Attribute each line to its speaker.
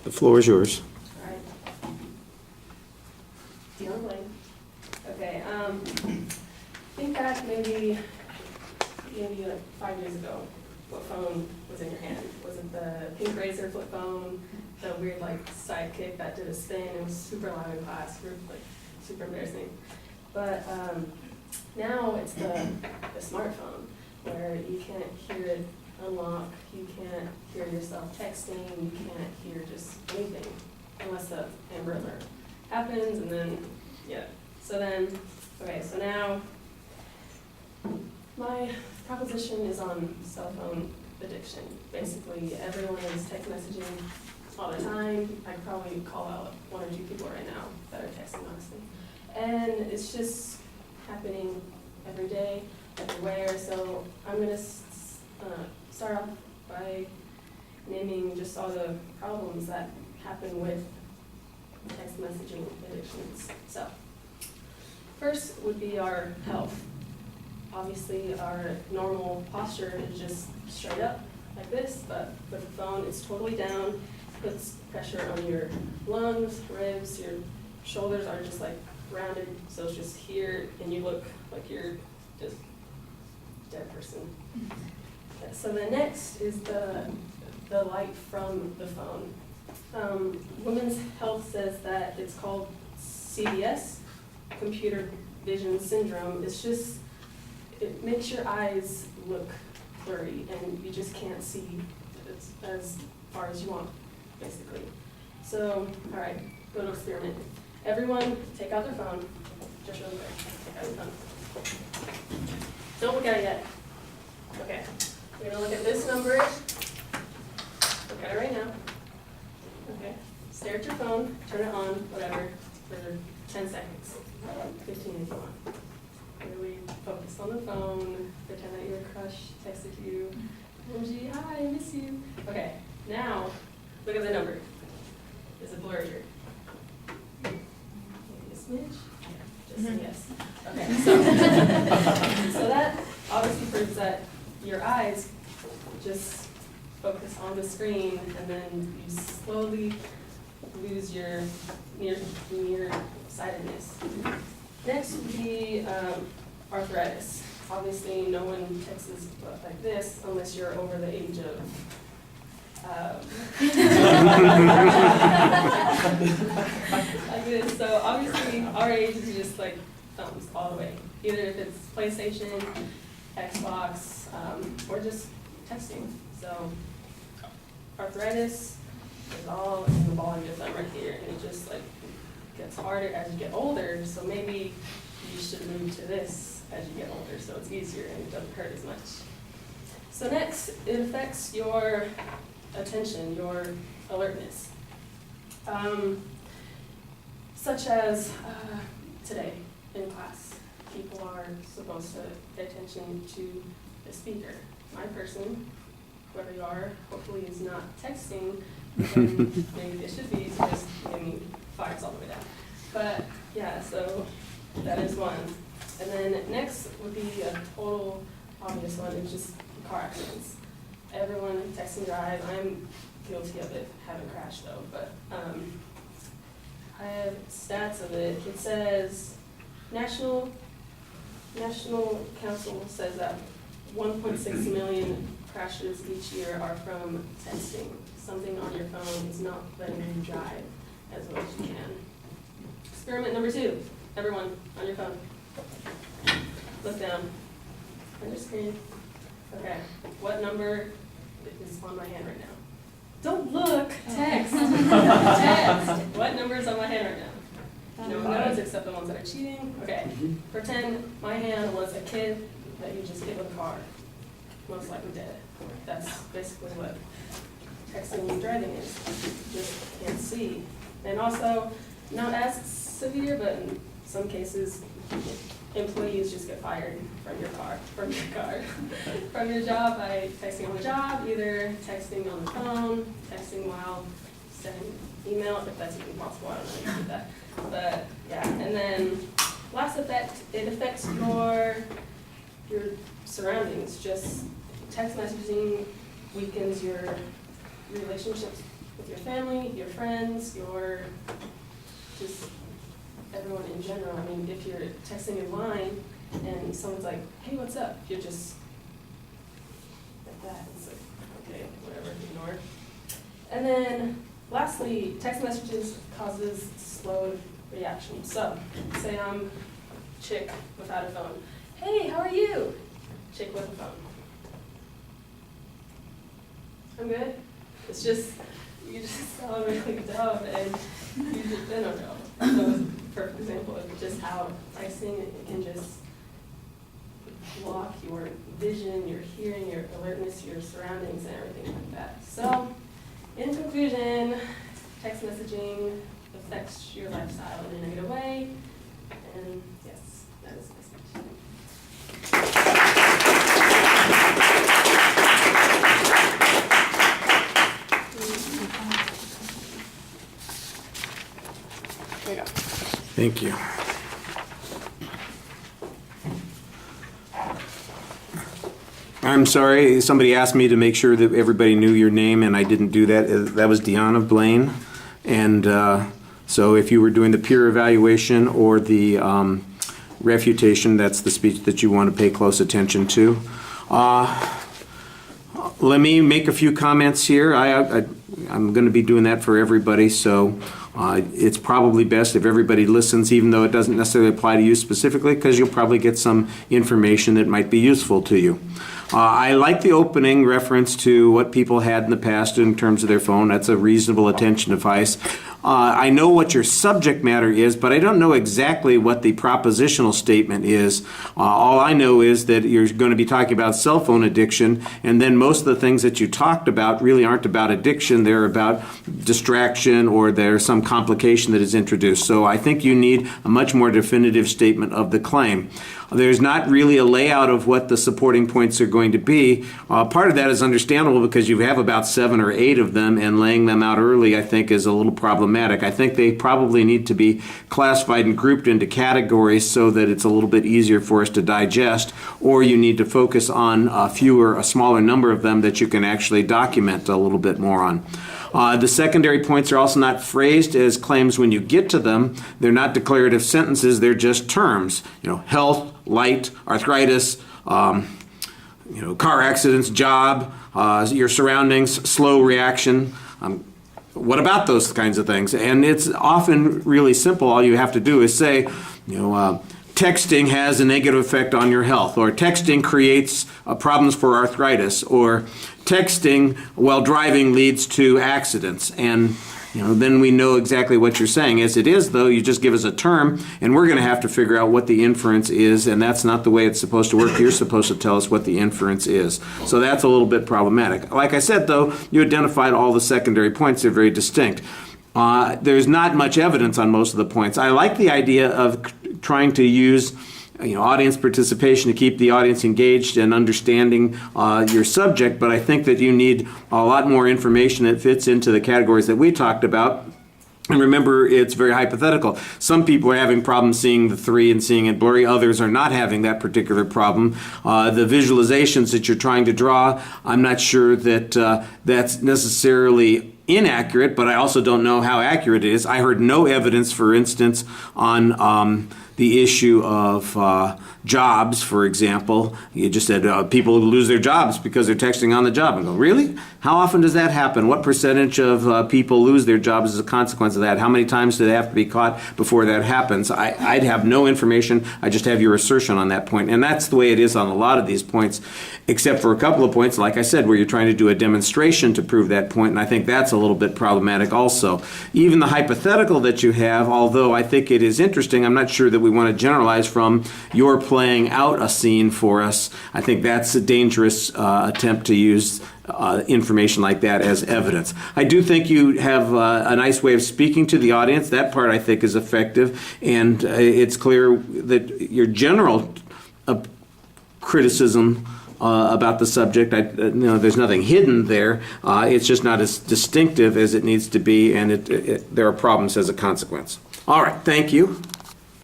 Speaker 1: The floor is yours.
Speaker 2: All right. Deanna Blaine. Okay, think back maybe like 5 years ago. What phone was in your hand? Was it the pink Razor flip phone, the weird like sidekick that did a spin? It was super loud in class, super embarrassing. But now it's the smartphone where you can't hear it unlock, you can't hear yourself texting, you can't hear just anything unless the Amber Alert happens, and then, yeah. So now my proposition is on cell phone addiction. Basically, everyone is text messaging all the time. I could probably call out 1 or 2 people right now that are texting, honestly. And it's just happening every day, everywhere. So I'm going to start off by naming just all the problems that happen with text messaging addictions. So first would be our health. Obviously, our normal posture is just straight up like this, but with the phone, it's totally down, puts pressure on your lungs, ribs, your shoulders are just like rounded, so it's just here, and you look like you're just a dead person. So the next is the light from the phone. Women's Health says that it's called CVS, computer vision syndrome. It's just, it makes your eyes look blurry and you just can't see as far as you want, basically. So, all right, little experiment. Everyone take out their phone, just really quick, take out your phone. Don't look at it yet. Okay, we're gonna look at this number. Look at it right now. Okay, stare at your phone, turn it on, whatever, for 10 seconds, 15 if you want. Really focus on the phone, pretend that your crush texted you, emoji, hi, I miss you. Okay, now, look at the number. Is it blurrier? Maybe a smidge? Just say yes. Okay, so that obviously proves that your eyes just focus on the screen and then you slowly lose your nearsightedness. Next would be arthritis. Obviously, no one texts like this unless you're over the age of like this. So obviously, our age is just like thumbs all the way. Either if it's PlayStation, Xbox, or just texting. So arthritis is all in the ball of your thumb right here, and it just like gets harder as you get older. So maybe you should move to this as you get older, so it's easier and it doesn't hurt as much. So next, it affects your attention, your alertness. Such as today in class, people are supposed to pay attention to the speaker. My person, whoever you are, hopefully is not texting, and maybe it should be to just give me fires all the way down. But yeah, so that is one. And then next would be a total obvious one, it's just car accidents. Everyone text and drive. I'm guilty of it, haven't crashed though, but I have stats of it. It says National Council says that 1.6 million crashes each year are from texting. Something on your phone is not letting you drive as well as you can. Experiment number 2. Everyone on your phone. Look down on your screen. Okay, what number is on my hand right now? Don't look, text. Text. What number is on my hand right now? No one knows except the ones that are cheating. Okay, pretend my hand was a kid that you just hit with a car. Most likely dead. That's basically what texting and driving is. You just can't see. And also, not as severe, but in some cases, employees just get fired from your job by texting on the job, either texting on the phone, texting while sending email, if that's even possible. I don't know how to do that. But yeah, and then last effect, it affects your surroundings. Just text messaging weakens your relationships with your family, your friends, just everyone in general. I mean, if you're texting in line and someone's like, hey, what's up? You're just like that. It's like, okay, whatever, ignore. And then lastly, text messages causes slowed reaction. So say I'm a chick without a phone. Hey, how are you? Chick with a phone. I'm good. It's just, you just sound really dumb and you just, I don't know. That was a perfect example of just how texting can just block your vision, your hearing, your alertness, your surroundings, and everything like that. So, in conclusion, text messaging affects your lifestyle in a negative way, and yes, that is my speech. There you go.
Speaker 1: Thank you. I'm sorry, somebody asked me to make sure that everybody knew your name, and I didn't do that. That was Deanna Blaine. And so if you were doing the peer evaluation or the refutation, that's the speech that you want to pay close attention to. Let me make a few comments here. I'm going to be doing that for everybody, so it's probably best if everybody listens, even though it doesn't necessarily apply to you specifically, because you'll probably get some information that might be useful to you. I like the opening reference to what people had in the past in terms of their phone. That's a reasonable attention device. I know what your subject matter is, but I don't know exactly what the propositional statement is. All I know is that you're going to be talking about cell phone addiction, and then most of the things that you talked about really aren't about addiction. They're about distraction, or there's some complication that is introduced. So I think you need a much more definitive statement of the claim. There's not really a layout of what the supporting points are going to be. Part of that is understandable because you have about 7 or 8 of them, and laying them out early, I think, is a little problematic. I think they probably need to be classified and grouped into categories so that it's a little bit easier for us to digest, or you need to focus on a smaller number of them that you can actually document a little bit more on. The secondary points are also not phrased as claims when you get to them. They're not declarative sentences, they're just terms. Health, light, arthritis, car accidents, job, your surroundings, slow reaction. What about those kinds of things? And it's often really simple. All you have to do is say, texting has a negative effect on your health, or texting creates problems for arthritis, or texting while driving leads to accidents. And then we know exactly what you're saying. As it is, though, you just give us a term, and we're going to have to figure out what the inference is, and that's not the way it's supposed to work. You're supposed to tell us what the inference is. So that's a little bit problematic. Like I said, though, you identified all the secondary points. They're very distinct. There's not much evidence on most of the points. I like the idea of trying to use audience participation to keep the audience engaged and understanding your subject, but I think that you need a lot more information that fits into the categories that we talked about. And remember, it's very hypothetical. Some people are having problems seeing the 3 and seeing it blurry. Others are not having that particular problem. The visualizations that you're trying to draw, I'm not sure that that's necessarily inaccurate, but I also don't know how accurate it is. I heard no evidence, for instance, on the issue of jobs, for example. You just said people lose their jobs because they're texting on the job. And go, really? How often does that happen? What percentage of people lose their jobs as a consequence of that? How many times do they have to be caught before that happens? I'd have no information. I just have your assertion on that point. And that's the way it is on a lot of these points, except for a couple of points, like I said, where you're trying to do a demonstration to prove that point, and I think that's a little bit problematic also. Even the hypothetical that you have, although I think it is interesting, I'm not sure that we want to generalize from you're playing out a scene for us. I think that's a dangerous attempt to use information like that as evidence. I do think you have a nice way of speaking to the audience. That part I think is effective, and it's clear that your general criticism about the subject, there's nothing hidden there. It's just not as distinctive as it needs to be, and there are problems as a consequence. All right, thank you.